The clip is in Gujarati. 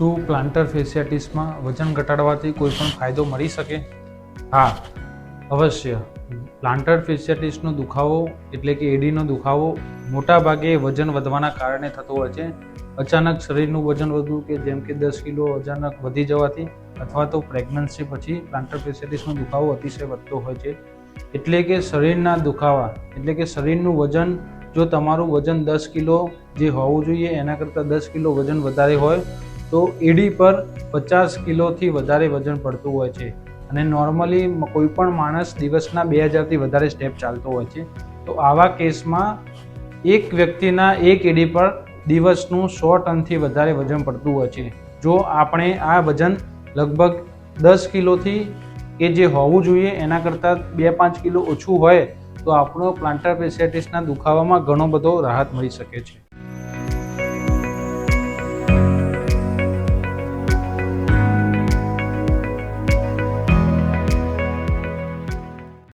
શું પ્લાન્ટર ફેસિયાટિસમાં વજન ઘટાડવાથી કોઈ પણ ફાયદો મળી શકે? હા, અવશ્ય. પ્લાન્ટર ફેસિયાટિસનો દુખાવો એટલે કે એડીનો દુખાવો મોટાભાગે વજન વધવાના કારણે થતો હોય છે. અચાનક શરીરનું વજન વધવું કે જેમ કે 10 કિલો અચાનક વધી જવાથી અથવા તો પ્રેગ્નન્સી પછી પ્લાન્ટર ફેસિયાટિસનો દુખાવો અતિશય વધતો હોય છે. એટલે કે શરીરના દુખાવા એટલે કે શરીરનું વજન, જો તમારું વજન 10 કિલો જે હોવું જોઈએ એના કરતાં 10 કિલો વજન વધારે હોય તો એડી પર 50 કિલોથી વધારે વજન પડતું હોય છે. અને નોર્મલી કોઈ પણ માણસ દિવસના 2000થી વધારે સ્ટેપ ચાલતો હોય છે. તો આવા કેસમાં એક વ્યક્તિના એક એડી પર દિવસનું 100 ટનથી વધારે વજન પડતું હોય છે. જો આપણે આ વજન લગભગ 10 કિલોથી કે જે હોવું જોઈએ એના કરતાં 2-5 કિલો ઓછું હોય તો આપણો પ્લાન્ટર ફેસિયાટિસના દુખાવામાં ઘણો બધો રાહત મળી શકે છે.